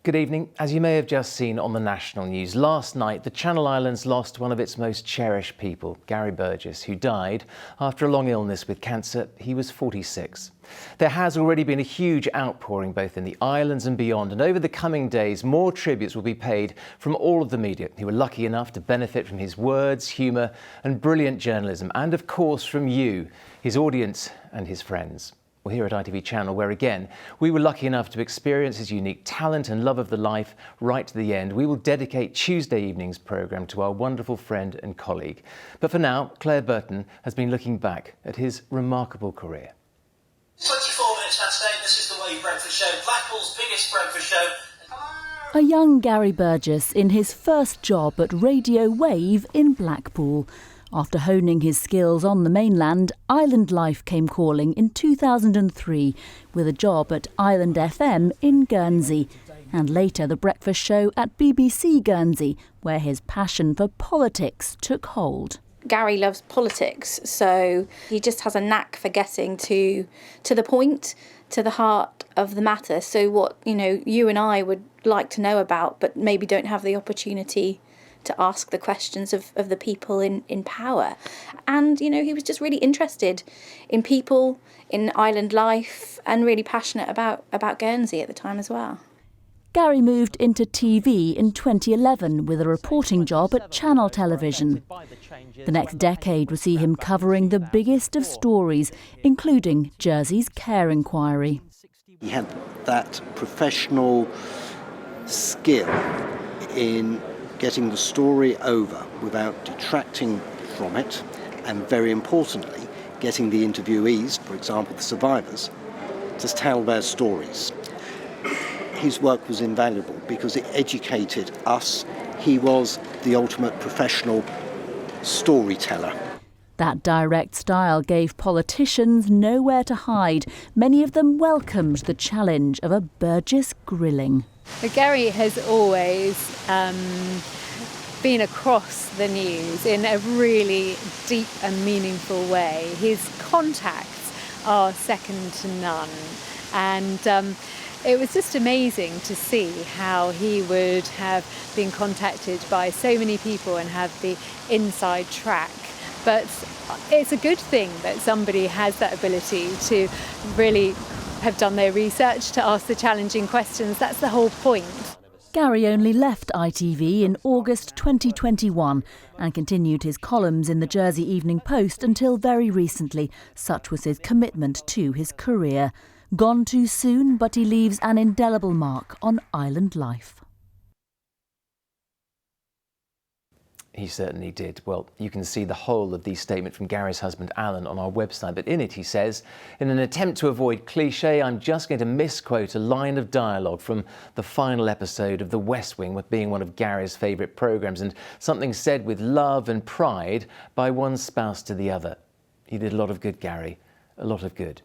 Good evening. As you may have just seen on the national news, last night the Channel Islands lost one of its most cherished people, Gary Burgess, who died after a long illness with cancer. He was 46. There has already been a huge outpouring both in the islands and beyond, and over the coming days more tributes will be paid from all of the media who were lucky enough to benefit from his words, humour and brilliant journalism, and of course from you, his audience and his friends. Well, here at ITV Channel, where again, we were lucky enough to experience his unique talent and love of the life right to the end, we will dedicate Tuesday evening's programme to our wonderful friend and colleague. But for now, Claire Burton has been looking back at his remarkable career. 24 minutes past 8, this is the Wave Breakfast Show, Blackpool's biggest breakfast show. A young Gary Burgess in his first job at Radio Wave in Blackpool. After honing his skills on the mainland, Island Life came calling in 2003 with a job at Island FM in Guernsey, and later the breakfast show at BBC Guernsey, where his passion for politics took hold. Gary loves politics, so he just has a knack for getting to the point, to the heart of the matter. So what, you and I would like to know about, but maybe don't have the opportunity to ask the questions of the people in power. And, he was just really interested in people, in island life, and really passionate about Guernsey at the time as well. Gary moved into TV in 2011 with a reporting job at Channel Television. The next decade would see him covering the biggest of stories, including Jersey's care inquiry. He had that professional skill in getting the story over without detracting from it, and very importantly, getting the interviewees, for example the survivors, to tell their stories. His work was invaluable because it educated us. He was the ultimate professional storyteller. That direct style gave politicians nowhere to hide. Many of them welcomed the challenge of a Burgess grilling. Gary has always been across the news in a really deep and meaningful way. His contacts are second to none, and it was just amazing to see how he would have been contacted by so many people and have the inside track. But it's a good thing that somebody has that ability to really have done their research, to ask the challenging questions. That's the whole point. Gary only left ITV in August 2021 and continued his columns in the Jersey Evening Post until very recently. Such was his commitment to his career. Gone too soon, but he leaves an indelible mark on island life. He certainly did. Well, you can see the whole of the statement from Gary's husband Alan on our website, but in it he says, in an attempt to avoid cliché, I'm just going to misquote a line of dialogue from the final episode of The West Wing, with being one of Gary's favourite programmes, and something said with love and pride by one spouse to the other. He did a lot of good, Gary, a lot of good.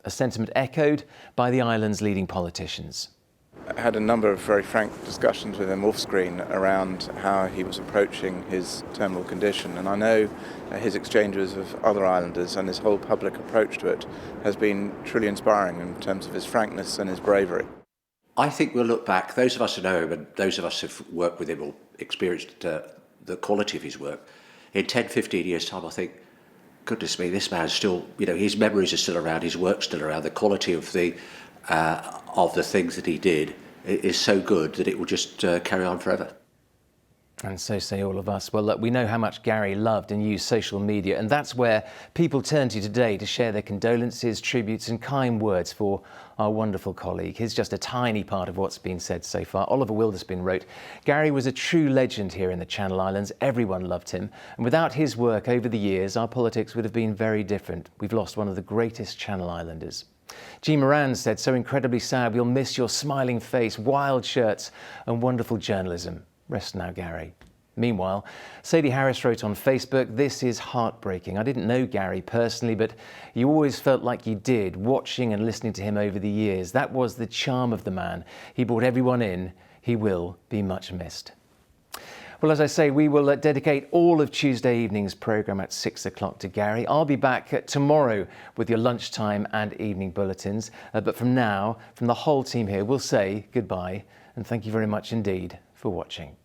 A sentiment echoed by the island's leading politicians. I had a number of very frank discussions with him off-screen around how he was approaching his terminal condition, and I know his exchanges with other islanders and his whole public approach to it has been truly inspiring in terms of his frankness and his bravery. I think we'll look back, those of us who know him and those of us who've worked with him or experienced the quality of his work, in 10, 15 years' time I think, goodness me, this man's still, his memories are still around, his work's still around, the quality of the things that he did is so good that it will just carry on forever. And so say all of us. Well, look, we know how much Gary loved and used social media, and that's where people turn to today to share their condolences, tributes and kind words for our wonderful colleague. Here's just a tiny part of what's been said so far. Oliver Wilderspin wrote, Gary was a true legend here in the Channel Islands. Everyone loved him. And without his work over the years, our politics would have been very different. We've lost one of the greatest Channel Islanders. G. Moran said, so incredibly sad, we'll miss your smiling face, wild shirts and wonderful journalism. Rest now, Gary. Meanwhile, Sadie Harris wrote on Facebook, this is heartbreaking. I didn't know Gary personally, but you always felt like you did, watching and listening to him over the years. That was the charm of the man. He brought everyone in. He will be much missed. Well, as I say, we will dedicate all of Tuesday evening's programme at 6 o'clock to Gary. I'll be back tomorrow with your lunchtime and evening bulletins. But from now, from the whole team here, we'll say goodbye And thank you very much indeed for watching.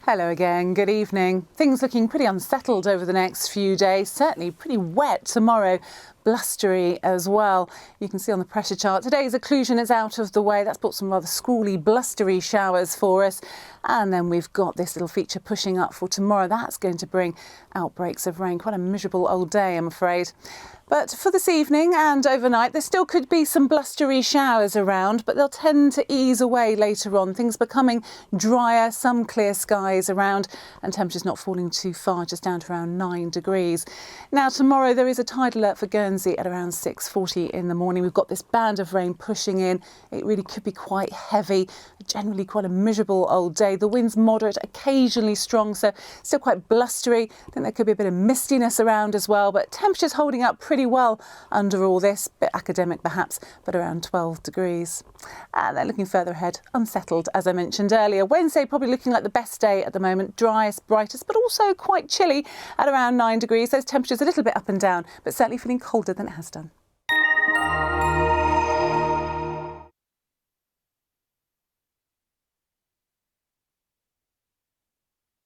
Hello again, good evening. Things looking pretty unsettled over the next few days, certainly pretty wet tomorrow, blustery as well. You can see on the pressure chart today's occlusion is out of the way. That's brought some rather squally, blustery showers for us. And then we've got this little feature pushing up for tomorrow. That's going to bring outbreaks of rain. Quite a miserable old day, I'm afraid. But for this evening and overnight, there still could be some blustery showers around, but they'll tend to ease away later on. Things becoming drier, some clear skies around, and temperatures not falling too far, just down to around 9 degrees. Now, tomorrow there is a tide alert for Guernsey at around 6:40 in the morning. We've got this band of rain pushing in. It really could be quite heavy, generally quite a miserable old day. The wind's moderate, occasionally strong, so still quite blustery. I think there could be a bit of mistiness around as well, but temperatures holding up pretty well under all this, bit academic perhaps, but around 12 degrees. And then looking further ahead, unsettled as I mentioned earlier. Wednesday probably looking like the best day at the moment, driest, brightest, but also quite chilly at around 9 degrees. Those temperatures a little bit up and down, but certainly feeling colder than it has done.